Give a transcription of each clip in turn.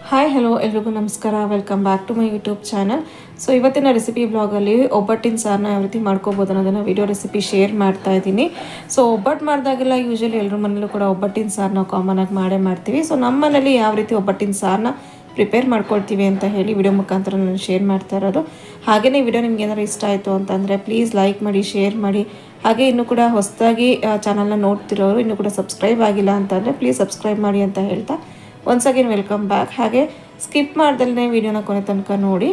Hi hello ಎಲ್ರಿಗೂ ನಮಸ್ಕಾರ. Welcome back to my YouTube channel. So ಇವತ್ತಿನ ರೆಸಿಪಿ ಬ್ಲಾಗಲ್ಲಿ ಒಬ್ಬಟ್ಟಿನ ಸಾರನ್ನ ಯಾವ ರೀತಿ ಮಾಡ್ಕೋಬೋದು ಅನ್ನೋದನ್ನು ವಿಡಿಯೋ ರೆಸಿಪಿ ಶೇರ್ ಮಾಡ್ತಾ ಇದ್ದೀನಿ. ಸೊ ಒಬ್ಬಟ್ಟು ಮಾಡಿದಾಗೆಲ್ಲ ಯೂಶಲಿ ಎಲ್ಲರ ಮನೇಲೂ ಕೂಡ ಒಬ್ಬಟ್ಟಿನ ಸಾರನ್ನ ಕಾಮನಾಗಿ ಮಾಡ್ತೀವಿ. ಸೊ ನಮ್ಮ ಮನೇಲಿ ಯಾವ ರೀತಿ ಒಬ್ಬಟ್ಟಿನ ಸಾರನ್ನ ಪ್ರಿಪೇರ್ ಮಾಡ್ಕೊಳ್ತೀವಿ ಅಂತ ಹೇಳಿ ವಿಡಿಯೋ ಮುಖಾಂತರ ನಾನು ಶೇರ್ ಮಾಡ್ತಾ ಇರೋದು. ಹಾಗೆಯೇ ವಿಡಿಯೋ ನಿಮ್ಗೆ ಏನಾದ್ರು ಇಷ್ಟ ಆಯಿತು ಅಂತಂದರೆ ಪ್ಲೀಸ್ ಲೈಕ್ ಮಾಡಿ, ಶೇರ್ ಮಾಡಿ. ಹಾಗೆ ಇನ್ನೂ ಕೂಡ ಹೊಸದಾಗಿ ಚಾನಲ್ನ ನೋಡ್ತಿರೋರು ಇನ್ನೂ ಕೂಡ ಸಬ್ಸ್ಕ್ರೈಬ್ ಆಗಿಲ್ಲ ಅಂತಂದರೆ ಪ್ಲೀಸ್ ಸಬ್ಸ್ಕ್ರೈಬ್ ಮಾಡಿ ಅಂತ ಹೇಳ್ತಾ ಒನ್ಸ್ ಅಗೇನ್ ವೆಲ್ಕಮ್ ಬ್ಯಾಕ್. ಹಾಗೆ ಸ್ಕಿಪ್ ಮಾಡ್ದಲ್ಲೇ ವಿಡಿಯೋನ ಕೊನೆ ತನಕ ನೋಡಿ.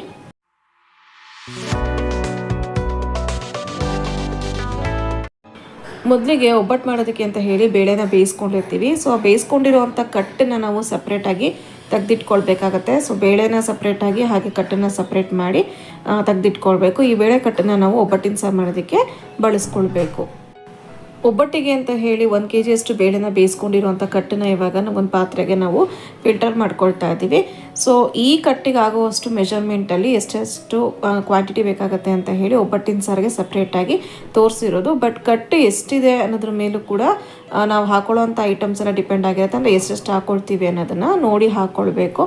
ಮೊದಲಿಗೆ ಒಬ್ಬಟ್ಟು ಮಾಡೋದಕ್ಕೆ ಅಂತ ಹೇಳಿ ಬೇಳೆನ ಬೇಯಿಸ್ಕೊಂಡಿರ್ತೀವಿ. ಸೊ ಆ ಬೇಯಿಸ್ಕೊಂಡಿರೋವಂಥ ಕಟ್ಟನ್ನು ನಾವು ಸಪ್ರೇಟಾಗಿ ತೆಗೆದಿಟ್ಕೊಳ್ಬೇಕಾಗತ್ತೆ. ಸೊ ಬೇಳೆನ ಸಪ್ರೇಟಾಗಿ ಹಾಗೆ ಕಟ್ಟನ್ನು ಸಪ್ರೇಟ್ ಮಾಡಿ ತೆಗೆದಿಟ್ಕೊಳ್ಬೇಕು. ಈ ಬೇಳೆ ಕಟ್ಟನ್ನು ನಾವು ಒಬ್ಬಟ್ಟಿನ ಸಾರು ಮಾಡೋದಕ್ಕೆ ಬಳಸ್ಕೊಳ್ಬೇಕು. ಒಬ್ಬಟ್ಟಿಗೆ ಅಂತ ಹೇಳಿ 1 kg ಅಷ್ಟು ಬೇಳೆನ ಬೇಯಿಸ್ಕೊಂಡಿರುವಂಥ ಕಟ್ಟನ್ನು ಇವಾಗ ಒಂದು ಪಾತ್ರೆಗೆ ನಾವು ಫಿಲ್ಟರ್ ಮಾಡ್ಕೊಳ್ತಾ ಇದ್ದೀವಿ. ಸೊ ಈ ಕಟ್ಟಿಗೆ ಆಗುವಷ್ಟು ಮೆಷರ್ಮೆಂಟಲ್ಲಿ ಎಷ್ಟೆಷ್ಟು ಕ್ವಾಂಟಿಟಿ ಬೇಕಾಗುತ್ತೆ ಅಂತ ಹೇಳಿ ಒಬ್ಬಟ್ಟಿನ ಸಾರಿಗೆ ಸಪ್ರೇಟಾಗಿ ತೋರಿಸಿರೋದು. ಬಟ್ ಕಟ್ಟು ಎಷ್ಟಿದೆ ಅನ್ನೋದ್ರ ಮೇಲೂ ಕೂಡ ನಾವು ಹಾಕೊಳ್ಳೋವಂಥ ಐಟಮ್ಸ್ ಎಲ್ಲ ಡಿಪೆಂಡ್ ಆಗಿರುತ್ತೆ. ಅಂದರೆ ಎಷ್ಟೆಷ್ಟು ಹಾಕ್ಕೊಳ್ತೀವಿ ಅನ್ನೋದನ್ನು ನೋಡಿ ಹಾಕ್ಕೊಳ್ಬೇಕು.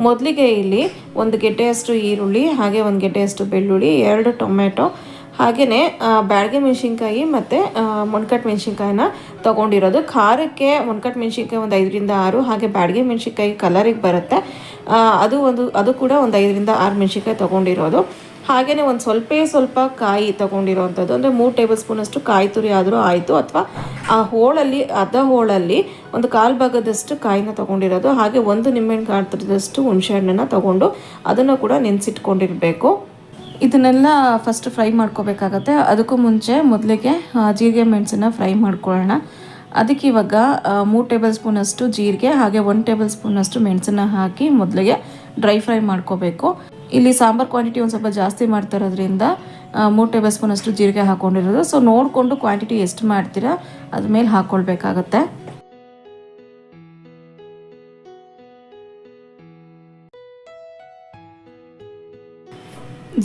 ಮೊದಲಿಗೆ ಇಲ್ಲಿ 1 ಗೆಡ್ಡೆಯಷ್ಟು ಈರುಳ್ಳಿ, ಹಾಗೆ 1 ಗೆಡ್ಡೆಯಷ್ಟು ಬೆಳ್ಳುಳ್ಳಿ, 2 ಟೊಮೆಟೊ, ಹಾಗೆಯೇ ಬ್ಯಾಡಗೆ ಮೆಣಸಿನ್ಕಾಯಿ ಮತ್ತು ಮೊಣ್ಕಟ್ಟು ಮೆಣಸಿನ್ಕಾಯಿನ ತೊಗೊಂಡಿರೋದು. ಖಾರಕ್ಕೆ ಮೊಣ್ಕಟ್ಟು ಮೆಣಸಿನ್ಕಾಯಿ ಒಂದು 5 ರಿಂದ 6, ಹಾಗೆ ಬ್ಯಾಡಗೆ ಮೆಣಸಿನ್ಕಾಯಿ ಕಲರಿಗೆ ಬರುತ್ತೆ ಅದು ಕೂಡ ಒಂದು 5 ರಿಂದ 6 ಮೆಣಸಿನ್ಕಾಯಿ ತೊಗೊಂಡಿರೋದು. ಹಾಗೆಯೇ ಒಂದು ಸ್ವಲ್ಪ ಕಾಯಿ ತೊಗೊಂಡಿರೋವಂಥದ್ದು, ಅಂದರೆ 3 ಟೇಬಲ್ ಸ್ಪೂನಷ್ಟು ಕಾಯಿ ತುರಿ ಆದರೂ ಆಯಿತು, ಅಥವಾ ಆ ಹೋಳಲ್ಲಿ ಅರ್ಧ ಹೋಳಲ್ಲಿ ಒಂದು 1/4 ಭಾಗದಷ್ಟು ಕಾಯಿನ ತೊಗೊಂಡಿರೋದು. ಹಾಗೆ 1 ನಿಂಬೆಹಣ್ಣು ಗಾತ್ರದಷ್ಟು ಹುಣಸೆ ಹಣ್ಣನ್ನು ತೊಗೊಂಡು ಅದನ್ನು ಕೂಡ ನೆನೆಸಿಟ್ಕೊಂಡಿರಬೇಕು. ಇದನ್ನೆಲ್ಲ ಫಸ್ಟ್ ಫ್ರೈ ಮಾಡ್ಕೋಬೇಕಾಗತ್ತೆ. ಅದಕ್ಕೂ ಮುಂಚೆ ಮೊದಲಿಗೆ ಜೀರಿಗೆ ಮೆಣಸನ್ನು ಫ್ರೈ ಮಾಡ್ಕೊಳ್ಳೋಣ. ಅದಕ್ಕೆ ಇವಾಗ 3 ಟೇಬಲ್ ಸ್ಪೂನಷ್ಟು ಜೀರಿಗೆ, ಹಾಗೆ 1 ಟೇಬಲ್ ಸ್ಪೂನಷ್ಟು ಮೆಣಸನ್ನು ಹಾಕಿ ಮೊದಲಿಗೆ ಡ್ರೈ ಫ್ರೈ ಮಾಡ್ಕೋಬೇಕು. ಇಲ್ಲಿ ಸಾಂಬಾರು ಕ್ವಾಂಟಿಟಿ ಒಂದು ಸ್ವಲ್ಪ ಜಾಸ್ತಿ ಮಾಡ್ತಾ ಇರೋದ್ರಿಂದ 3 ಟೇಬಲ್ ಸ್ಪೂನಷ್ಟು ಜೀರಿಗೆ ಹಾಕ್ಕೊಂಡಿರೋದು. ಸೊ ನೋಡಿಕೊಂಡು ಕ್ವಾಂಟಿಟಿ ಎಷ್ಟು ಮಾಡ್ತೀರಾ ಅದ್ರ ಮೇಲೆ ಹಾಕ್ಕೊಳ್ಬೇಕಾಗತ್ತೆ.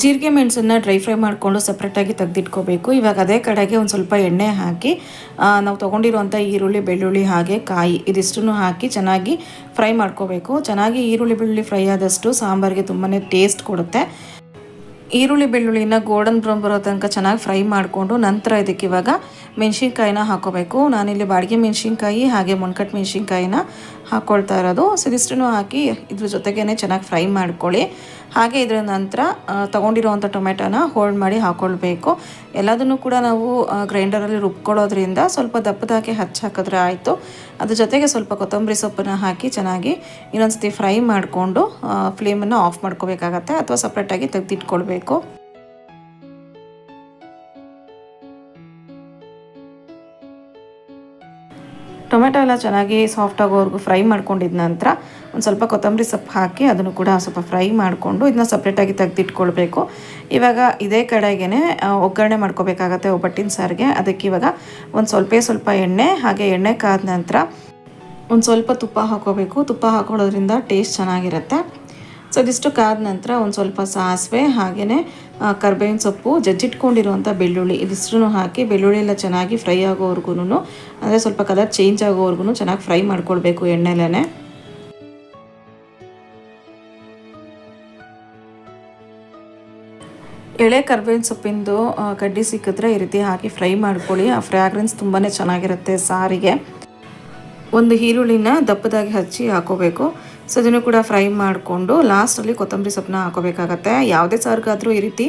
ಜೀರಿಗೆ ಮೆಣಸನ್ನು ಡ್ರೈ ಫ್ರೈ ಮಾಡಿಕೊಂಡು ಸಪ್ರೇಟಾಗಿ ತೆಗೆದಿಟ್ಕೋಬೇಕು. ಇವಾಗ ಅದೇ ಕಡೆಗೆ ಒಂದು ಸ್ವಲ್ಪ ಎಣ್ಣೆ ಹಾಕಿ ನಾವು ತೊಗೊಂಡಿರುವಂಥ ಈರುಳ್ಳಿ, ಬೆಳ್ಳುಳ್ಳಿ, ಹಾಗೆ ಕಾಯಿ ಇದಿಷ್ಟನ್ನು ಹಾಕಿ ಚೆನ್ನಾಗಿ ಫ್ರೈ ಮಾಡ್ಕೋಬೇಕು. ಚೆನ್ನಾಗಿ ಈರುಳ್ಳಿ ಬೆಳ್ಳುಳ್ಳಿ ಫ್ರೈ ಆದಷ್ಟು ಸಾಂಬಾರಿಗೆ ತುಂಬಾ ಟೇಸ್ಟ್ ಕೊಡುತ್ತೆ. ಈರುಳ್ಳಿ ಬೆಳ್ಳುಳ್ಳಿನ ಗೋಲ್ಡನ್ ಬ್ರೌನ್ ಬರೋ ತನಕ ಚೆನ್ನಾಗಿ ಫ್ರೈ ಮಾಡಿಕೊಂಡು ನಂತರ ಇದಕ್ಕೆ ಇವಾಗ ಮೆಣಸಿನ್ಕಾಯಿನ ಹಾಕೋಬೇಕು. ನಾನಿಲ್ಲಿ ಬಾಡಿಗೆ ಮೆಣಸಿನ್ಕಾಯಿ ಹಾಗೆ ಮೊಣ್ಕಟ್ಟು ಮೆಣಸಿನ್ಕಾಯಿನ ಹಾಕ್ಕೊಳ್ತಾ ಇರೋದು. ಸೊ ಇದಿಷ್ಟನ್ನು ಹಾಕಿ ಇದ್ರ ಜೊತೆಗೇ ಚೆನ್ನಾಗಿ ಫ್ರೈ ಮಾಡ್ಕೊಳ್ಳಿ. ಹಾಗೆ ಇದರ ನಂತರ ತೊಗೊಂಡಿರೋವಂಥ ಟೊಮೆಟೊನ ಹೋಲ್ಡ್ ಮಾಡಿ ಹಾಕ್ಕೊಳ್ಬೇಕು. ಎಲ್ಲದನ್ನು ಕೂಡ ನಾವು ಗ್ರೈಂಡರಲ್ಲಿ ರುಬ್ಕೊಳ್ಳೋದ್ರಿಂದ ಸ್ವಲ್ಪ ದಪ್ಪದಾಗಿ ಹಾಕಿದ್ರೆ ಆಯಿತು. ಅದ್ರ ಜೊತೆಗೆ ಸ್ವಲ್ಪ ಕೊತ್ತಂಬರಿ ಸೊಪ್ಪನ್ನು ಹಾಕಿ ಚೆನ್ನಾಗಿ ಇನ್ನೊಂದು ಸತಿ ಫ್ರೈ ಮಾಡಿಕೊಂಡು ಫ್ಲೇಮನ್ನು ಆಫ್ ಮಾಡ್ಕೋಬೇಕಾಗತ್ತೆ, ಅಥವಾ ಸಪ್ರೇಟಾಗಿ ತೆಗೆದಿಟ್ಕೊಳ್ಬೇಕು. ಟೊಮೆಟೊ ಎಲ್ಲ ಚೆನ್ನಾಗಿ ಸಾಫ್ಟ್ ಆಗೋವರೆಗೂ ಫ್ರೈ ಮಾಡ್ಕೊಂಡಿದ್ದ ನಂತರ ಒಂದು ಸ್ವಲ್ಪ ಕೊತ್ತಂಬರಿ ಸೊಪ್ಪು ಹಾಕಿ ಅದನ್ನು ಕೂಡ ಸ್ವಲ್ಪ ಫ್ರೈ ಮಾಡಿಕೊಂಡು ಇದನ್ನ ಸಪ್ರೇಟಾಗಿ ತೆಗೆದಿಟ್ಕೊಳ್ಬೇಕು. ಇವಾಗ ಇದೇ ಕಡೆಗೇ ಒಗ್ಗರಣೆ ಮಾಡ್ಕೋಬೇಕಾಗತ್ತೆ ಒಬ್ಬಟ್ಟಿನ ಸಾರಿಗೆ. ಅದಕ್ಕೆ ಇವಾಗ ಒಂದು ಸ್ವಲ್ಪ ಎಣ್ಣೆ, ಹಾಗೆ ಎಣ್ಣೆ ಕಾದ ನಂತರ ಒಂದು ಸ್ವಲ್ಪ ತುಪ್ಪ ಹಾಕೋಬೇಕು. ತುಪ್ಪ ಹಾಕೊಳ್ಳೋದ್ರಿಂದ ಟೇಸ್ಟ್ ಚೆನ್ನಾಗಿರುತ್ತೆ. ಸೊ ಇದಿಷ್ಟು ಕಾದ ನಂತರ ಒಂದು ಸ್ವಲ್ಪ ಸಾಸಿವೆ, ಹಾಗೆಯೇ ಕರ್ಬೇವಿನ ಸೊಪ್ಪು, ಜಜ್ಜಿಟ್ಕೊಂಡಿರುವಂಥ ಬೆಳ್ಳುಳ್ಳಿ ಇದಿಷ್ಟನ್ನು ಹಾಕಿ ಬೆಳ್ಳುಳ್ಳಿ ಎಲ್ಲ ಚೆನ್ನಾಗಿ ಫ್ರೈ ಆಗೋವರೆಗೂ, ಅಂದರೆ ಸ್ವಲ್ಪ ಕಲರ್ ಚೇಂಜ್ ಆಗೋವರೆಗೂ ಚೆನ್ನಾಗಿ ಫ್ರೈ ಮಾಡ್ಕೊಳ್ಬೇಕು ಎಣ್ಣೆಲೇ. ಎಳೆ ಕರ್ಬೇವಿನ ಸೊಪ್ಪಿಂದು ಕಡ್ಡಿ ಸಿಕ್ಕಿದ್ರೆ ಈ ರೀತಿ ಹಾಕಿ ಫ್ರೈ ಮಾಡ್ಕೊಳ್ಳಿ. ಆ ಫ್ರ್ಯಾಗ್ರೆನ್ಸ್ ತುಂಬಾ ಚೆನ್ನಾಗಿರುತ್ತೆ ಸಾರಿಗೆ. ಒಂದು ಈರುಳ್ಳಿನ ದಪ್ಪದಾಗಿ ಹಚ್ಚಿ ಹಾಕೋಬೇಕು. ಸೊ ಅದನ್ನು ಕೂಡ ಫ್ರೈ ಮಾಡಿಕೊಂಡು ಲಾಸ್ಟಲ್ಲಿ ಕೊತ್ತಂಬರಿ ಸೊಪ್ಪನ್ನ ಹಾಕೋಬೇಕಾಗತ್ತೆ. ಯಾವುದೇ ಸಾರಿಗಾದರೂ ಈ ರೀತಿ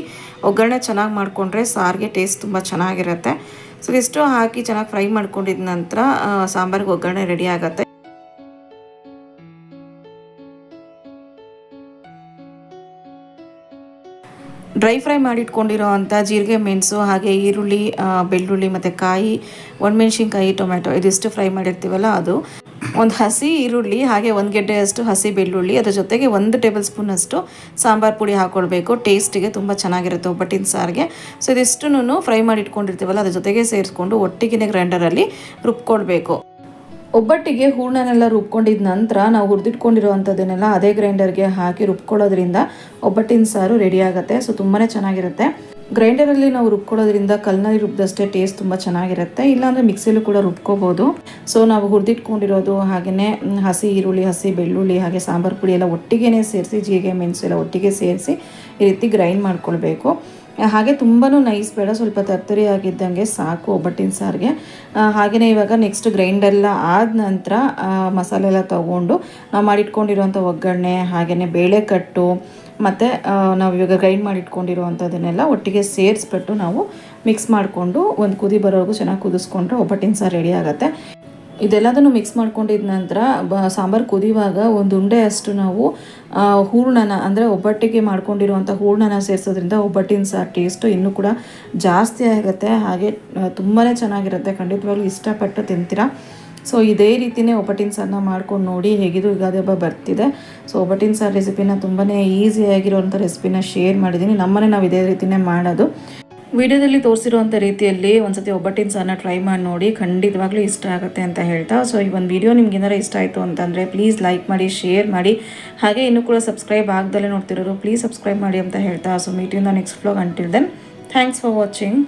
ಒಗ್ಗರಣೆ ಚೆನ್ನಾಗಿ ಮಾಡಿಕೊಂಡ್ರೆ ಸಾರಿಗೆ ಟೇಸ್ಟ್ ತುಂಬ ಚೆನ್ನಾಗಿರುತ್ತೆ. ಸೊ ಇಷ್ಟು ಹಾಕಿ ಚೆನ್ನಾಗಿ ಫ್ರೈ ಮಾಡ್ಕೊಂಡಿದ್ದ ನಂತರ ಸಾಂಬಾರಿಗೆ ಒಗ್ಗರಣೆ ರೆಡಿ ಆಗುತ್ತೆ. ಡ್ರೈ ಫ್ರೈ ಮಾಡಿಟ್ಕೊಂಡಿರೋ ಅಂಥ ಜೀರಿಗೆ ಮೆಣಸು, ಹಾಗೆ ಈರುಳ್ಳಿ, ಬೆಳ್ಳುಳ್ಳಿ ಮತ್ತು ಕಾಯಿ, ಒಣಮೆಣ್ಸಿನ್ಕಾಯಿ, ಟೊಮೆಟೊ ಇದಿಷ್ಟು ಫ್ರೈ ಮಾಡಿರ್ತೀವಲ್ಲ ಅದು, ಒಂದು ಹಸಿ ಈರುಳ್ಳಿ, ಹಾಗೆ 1 ಗೆಡ್ಡೆಯಷ್ಟು ಹಸಿ ಬೆಳ್ಳುಳ್ಳಿ, ಅದ್ರ ಜೊತೆಗೆ 1 ಟೇಬಲ್ ಸ್ಪೂನಷ್ಟು ಸಾಂಬಾರು ಪುಡಿ ಹಾಕ್ಕೊಳ್ಬೇಕು. ಟೇಸ್ಟಿಗೆ ತುಂಬ ಚೆನ್ನಾಗಿರುತ್ತೆ ಒಬ್ಬಟ್ಟಿನ ಸಾರಿಗೆ. ಸೊ ಇದಿಷ್ಟನ್ನು ಫ್ರೈ ಮಾಡಿ ಇಟ್ಕೊಂಡಿರ್ತೀವಲ್ಲ ಅದ್ರ ಜೊತೆಗೆ ಸೇರಿಸ್ಕೊಂಡು ಒಟ್ಟಿಗೆ ಗ್ರೈಂಡರಲ್ಲಿ ರುಬ್ಕೊಳ್ಬೇಕು. ಒಬ್ಬಟ್ಟಿಗೆ ಹೂರಣನೆಲ್ಲ ರುಬ್ಕೊಂಡಿದ್ದ ನಂತರ ನಾವು ಹುರಿದಿಟ್ಕೊಂಡಿರೋವಂಥದ್ದನ್ನೆಲ್ಲ ಅದೇ ಗ್ರೈಂಡರ್ಗೆ ಹಾಕಿ ರುಬ್ಕೊಳ್ಳೋದ್ರಿಂದ ಒಬ್ಬಟ್ಟಿನ ಸಾರು ರೆಡಿ ಆಗುತ್ತೆ. ಸೊ ತುಂಬಾ ಚೆನ್ನಾಗಿರುತ್ತೆ. ಗ್ರೈಂಡರಲ್ಲಿ ನಾವು ರುಬ್ಕೊಳ್ಳೋದ್ರಿಂದ ಕಲ್ನಲ್ಲಿ ರುಬ್ಬಿದಷ್ಟೇ ಟೇಸ್ಟ್ ತುಂಬ ಚೆನ್ನಾಗಿರುತ್ತೆ, ಇಲ್ಲಾಂದರೆ ಮಿಕ್ಸಿಲೂ ಕೂಡ ರುಬ್ಕೋಬೋದು. ಸೊ ನಾವು ಹುರಿದಿಟ್ಕೊಂಡಿರೋದು ಹಾಗೆಯೇ ಹಸಿ ಈರುಳ್ಳಿ, ಹಸಿ ಬೆಳ್ಳುಳ್ಳಿ, ಹಾಗೆ ಸಾಂಬಾರು ಪುಡಿ ಎಲ್ಲ ಒಟ್ಟಿಗೆ ಸೇರಿಸಿ, ಜೀರಿಗೆ ಮೆಣಸು ಎಲ್ಲ ಒಟ್ಟಿಗೆ ಸೇರಿಸಿ ಈ ರೀತಿ ಗ್ರೈಂಡ್ ಮಾಡ್ಕೊಳ್ಬೇಕು. ಹಾಗೆ ತುಂಬಾ ನೈಸ್ ಬೇಡ, ಸ್ವಲ್ಪ ತರ್ತರಿ ಆಗಿದ್ದಂಗೆ ಸಾಕು ಒಬ್ಬಟ್ಟಿನ ಸಾರಿಗೆ. ಹಾಗೆಯೇ ಇವಾಗ ನೆಕ್ಸ್ಟ್ ಗ್ರೈಂಡೆಲ್ಲ ಆದ ನಂತರ ಮಸಾಲೆ ಎಲ್ಲ ತೊಗೊಂಡು ನಾವು ಮಾಡಿಟ್ಕೊಂಡಿರೋಂಥ ಒಗ್ಗರಣೆ, ಹಾಗೆಯೇ ಬೇಳೆಕಟ್ಟು ಮತ್ತು ನಾವು ಇವಾಗ ಗ್ರೈಂಡ್ ಮಾಡಿಟ್ಕೊಂಡಿರೋವಂಥದ್ದನ್ನೆಲ್ಲ ಒಟ್ಟಿಗೆ ಸೇರಿಸ್ಬಿಟ್ಟು ನಾವು ಮಿಕ್ಸ್ ಮಾಡಿಕೊಂಡು ಒಂದು ಕುದಿ ಬರೋವರೆಗೂ ಚೆನ್ನಾಗಿ ಕುದಿಸ್ಕೊಂಡ್ರೆ ಒಬ್ಬಟ್ಟಿನ ಸಾರು ರೆಡಿ ಆಗುತ್ತೆ. ಇದೆಲ್ಲದನ್ನು ಮಿಕ್ಸ್ ಮಾಡ್ಕೊಂಡಿದ ನಂತರ ಸಾಂಬಾರು ಕುದಿಯುವಾಗ ಒಂದು ಉಂಡೆ ಅಷ್ಟು ನಾವು ಹೂರ್ಣನ, ಅಂದರೆ ಒಬ್ಬಟ್ಟಿಗೆ ಮಾಡ್ಕೊಂಡಿರುವಂಥ ಹೂರ್ಣನ ಸೇರಿಸೋದ್ರಿಂದ ಒಬ್ಬಟ್ಟಿನ ಸಾರು ಟೇಸ್ಟು ಇನ್ನೂ ಕೂಡ ಜಾಸ್ತಿ ಆಗುತ್ತೆ. ಹಾಗೆ ತುಂಬಾ ಚೆನ್ನಾಗಿರುತ್ತೆ, ಖಂಡಿತವಾಗ್ಲೂ ಇಷ್ಟಪಟ್ಟು ತಿಂತೀರಾ. ಸೊ ಇದೇ ರೀತಿಯೇ ಒಬ್ಬಟ್ಟಿನ ಸಾರನ್ನ ಮಾಡ್ಕೊಂಡು ನೋಡಿ. ಹೇಗಿದ್ದು ಯುಗಾದಿ ಹಬ್ಬ ಬರ್ತಿದೆ, ಸೊ ಒಬ್ಬಟ್ಟಿನ ಸಾರು ರೆಸಿಪಿನ ತುಂಬಾ ಈಸಿಯಾಗಿರೋವಂಥ ರೆಸಿಪಿನ ಶೇರ್ ಮಾಡಿದ್ದೀನಿ. ನಮ್ಮನೆ ನಾವು ಇದೇ ರೀತಿಯೇ ಮಾಡೋದು. ವಿಡಿಯೋದಲ್ಲಿ ತೋರಿಸಿರುವಂಥ ರೀತಿಯಲ್ಲಿ ಒಂದ್ಸತಿ ಒಬ್ಬಟ್ಟಿನ ಸಾರನ್ನ ಟ್ರೈ ಮಾಡಿ ನೋಡಿ, ಖಂಡಿತವಾಗ್ಲೂ ಇಷ್ಟ ಆಗುತ್ತೆ ಅಂತ ಹೇಳ್ತಾ, ಸೊ ಈ ಒಂದು ವಿಡಿಯೋ ನಿಮ್ಗೆ ಏನಾರು ಇಷ್ಟ ಆಯಿತು ಅಂತಂದರೆ ಪ್ಲೀಸ್ ಲೈಕ್ ಮಾಡಿ, ಶೇರ್ ಮಾಡಿ, ಹಾಗೆ ಇನ್ನೂ ಕೂಡ ಸಬ್ಸ್ಕ್ರೈಬ್ ಆಗದಲ್ಲೇ ನೋಡ್ತಿರೋರು ಪ್ಲೀಸ್ ಸಬ್ಸ್ಕ್ರೈಬ್ ಮಾಡಿ ಅಂತ ಹೇಳ್ತಾ, so meet in the next vlog. Until then thanks for watching.